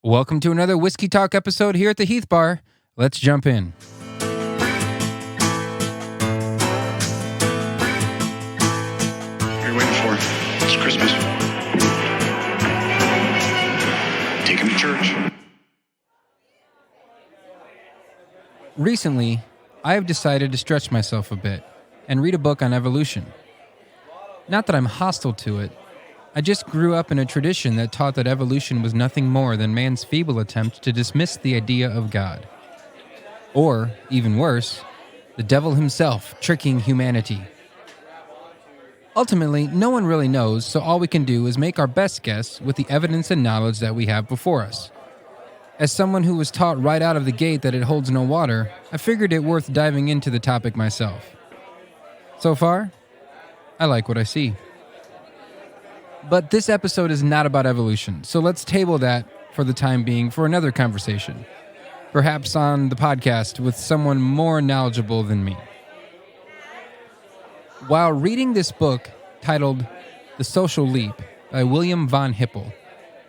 Welcome to another Whiskey Talk episode here at the Heath Bar. Let's jump in. What are you waiting for? It's Christmas. Take him to church. Recently, I have decided to stretch myself a bit and read a book on evolution. Not that I'm hostile to it. I just grew up in a tradition that taught that evolution was nothing more than man's feeble attempt to dismiss the idea of God. Or, even worse, the devil himself tricking humanity. Ultimately, no one really knows, so all we can do is make our best guess with the evidence and knowledge that we have before us. As someone who was taught right out of the gate that it holds no water, I figured it worth diving into the topic myself. So far, I like what I see. But this episode is not about evolution, so let's table that for the time being for another conversation. Perhaps on the podcast with someone more knowledgeable than me. While reading this book titled The Social Leap by William Von Hippel,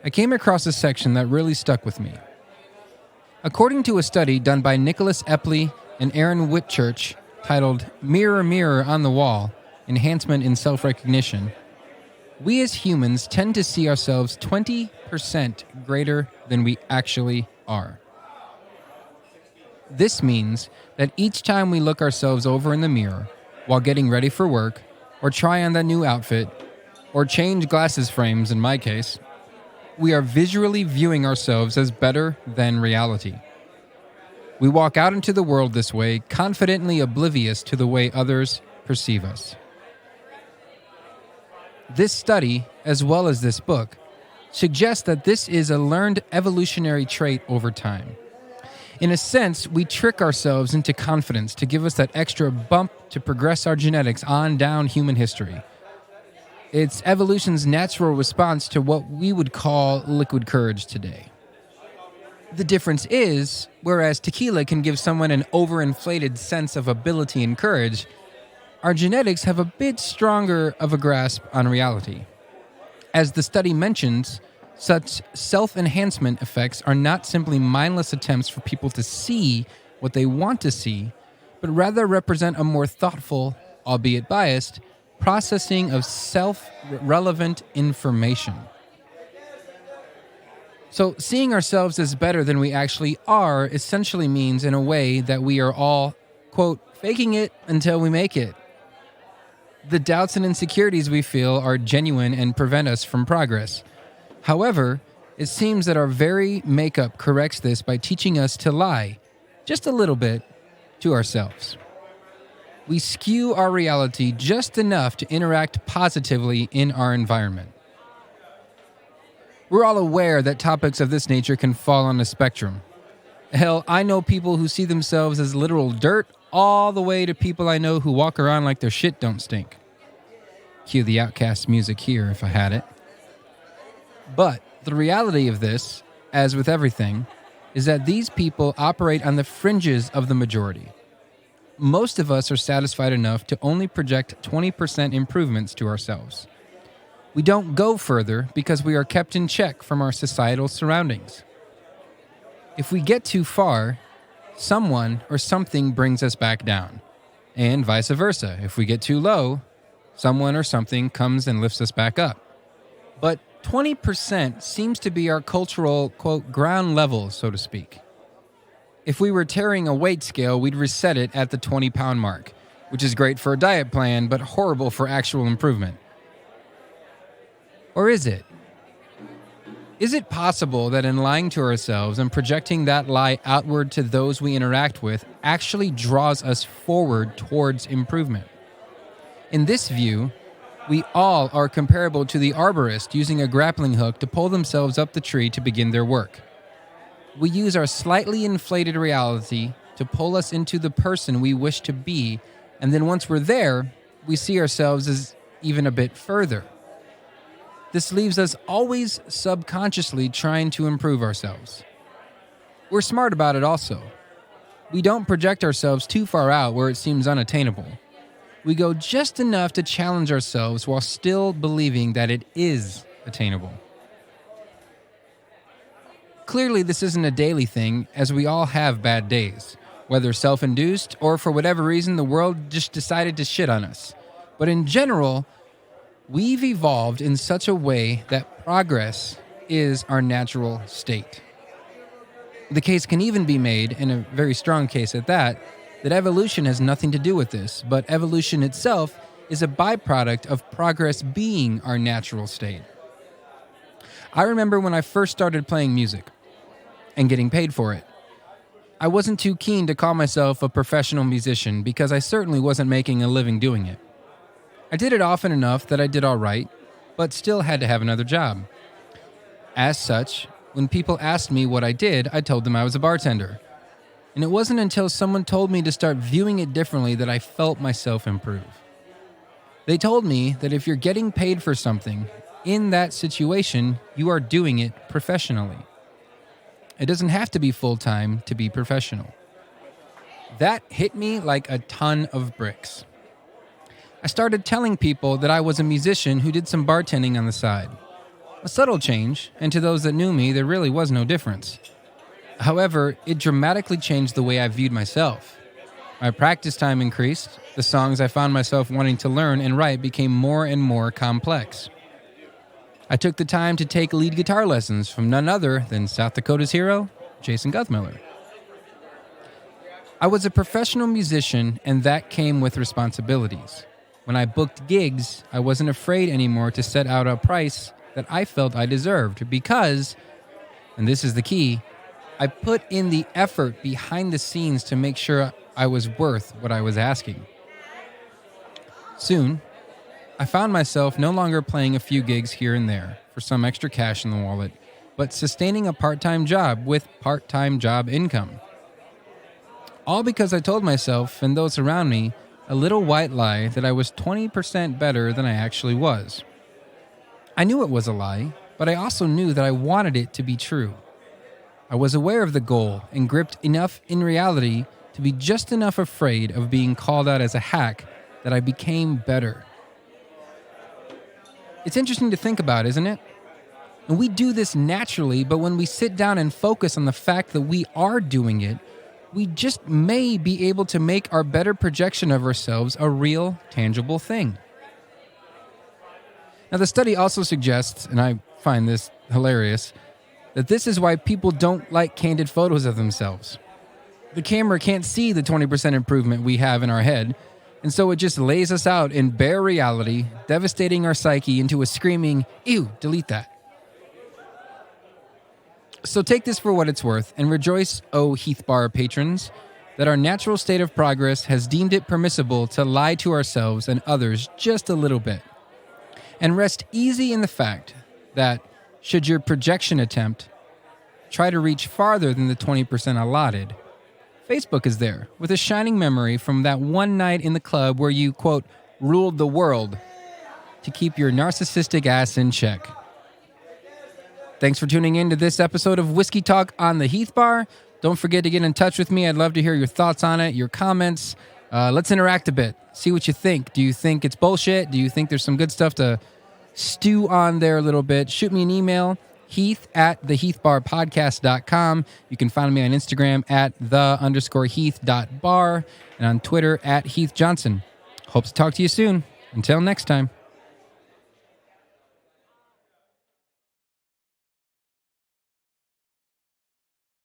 I came across a section that really stuck with me. According to a study done by Nicholas Epley and Erin Whitchurch titled Mirror, Mirror on the Wall, Enhancement in Self-Recognition, we as humans tend to see ourselves 20% greater than we actually are. This means that each time we look ourselves over in the mirror while getting ready for work, or try on that new outfit, or change glasses frames in my case, we are visually viewing ourselves as better than reality. We walk out into the world this way, confidently oblivious to the way others perceive us. This study, as well as this book, suggests that this is a learned evolutionary trait over time. In a sense, we trick ourselves into confidence to give us that extra bump to progress our genetics on down human history. It's evolution's natural response to what we would call liquid courage today. The difference is, whereas tequila can give someone an overinflated sense of ability and courage, our genetics have a bit stronger of a grasp on reality. As the study mentions, such self-enhancement effects are not simply mindless attempts for people to see what they want to see, but rather represent a more thoughtful, albeit biased, processing of self-relevant information. So, seeing ourselves as better than we actually are essentially means, in a way, that we are all, quote, faking it until we make it. The doubts and insecurities we feel are genuine and prevent us from progress. However, it seems that our very makeup corrects this by teaching us to lie, just a little bit, to ourselves. We skew our reality just enough to interact positively in our environment. We're all aware that topics of this nature can fall on a spectrum. Hell, I know people who see themselves as literal dirt, all the way to people I know who walk around like their shit don't stink. Cue the Outcast music here if I had it. But the reality of this, as with everything, is that these people operate on the fringes of the majority. Most of us are satisfied enough to only project 20% improvements to ourselves. We don't go further because we are kept in check from our societal surroundings. If we get too far, someone or something brings us back down, and vice versa. If we get too low, someone or something comes and lifts us back up. But 20% seems to be our cultural, quote, ground level, so to speak. If we were tearing a weight scale, we'd reset it at the 20-pound mark, which is great for a diet plan, but horrible for actual improvement. Or is it? Is it possible that in lying to ourselves and projecting that lie outward to those we interact with actually draws us forward towards improvement? In this view, we all are comparable to the arborist using a grappling hook to pull themselves up the tree to begin their work. We use our slightly inflated reality to pull us into the person we wish to be, and then once we're there, we see ourselves as even a bit further. This leaves us always subconsciously trying to improve ourselves. We're smart about it also. We don't project ourselves too far out where it seems unattainable. We go just enough to challenge ourselves while still believing that it is attainable. Clearly, this isn't a daily thing, as we all have bad days, whether self-induced or for whatever reason the world just decided to shit on us. But in general, we've evolved in such a way that progress is our natural state. The case can even be made, and a very strong case at that evolution has nothing to do with this, but evolution itself is a byproduct of progress being our natural state. I remember when I first started playing music and getting paid for it. I wasn't too keen to call myself a professional musician because I certainly wasn't making a living doing it. I did it often enough that I did all right, but still had to have another job. As such, when people asked me what I did, I told them I was a bartender. And it wasn't until someone told me to start viewing it differently that I felt myself improve. They told me that if you're getting paid for something, in that situation, you are doing it professionally. It doesn't have to be full-time to be professional. That hit me like a ton of bricks. I started telling people that I was a musician who did some bartending on the side. A subtle change, and to those that knew me, there really was no difference. However, it dramatically changed the way I viewed myself. My practice time increased, the songs I found myself wanting to learn and write became more and more complex. I took the time to take lead guitar lessons from none other than South Dakota's hero, Jason Guthmiller. I was a professional musician, and that came with responsibilities. When I booked gigs, I wasn't afraid anymore to set out a price that I felt I deserved because, and this is the key, I put in the effort behind the scenes to make sure I was worth what I was asking. Soon, I found myself no longer playing a few gigs here and there for some extra cash in the wallet, but sustaining a part-time job with part-time job income. All because I told myself and those around me a little white lie that I was 20% better than I actually was. I knew it was a lie, but I also knew that I wanted it to be true. I was aware of the goal and gripped enough in reality to be just enough afraid of being called out as a hack that I became better. It's interesting to think about, isn't it? And we do this naturally, but when we sit down and focus on the fact that we are doing it, we just may be able to make our better projection of ourselves a real, tangible thing. Now, the study also suggests, and I find this hilarious, that this is why people don't like candid photos of themselves. The camera can't see the 20% improvement we have in our head, and so it just lays us out in bare reality, devastating our psyche into a screaming, "Ew, delete that." So take this for what it's worth, and rejoice, O Heath Bar patrons, that our natural state of progress has deemed it permissible to lie to ourselves and others just a little bit. And rest easy in the fact that, should your projection attempt try to reach farther than the 20% allotted, Facebook is there with a shining memory from that one night in the club where you, quote, ruled the world to keep your narcissistic ass in check. Thanks for tuning in to this episode of Whiskey Talk on the Heath Bar. Don't forget to get in touch with me. I'd love to hear your thoughts on it, your comments. Let's interact a bit. See what you think. Do you think it's bullshit? Do you think there's some good stuff to stew on there a little bit? Shoot me an email, heath@theheathbarpodcast.com. You can find me on Instagram @the_heath.bar and on Twitter @HeathJohnson. Hope to talk to you soon. Until next time.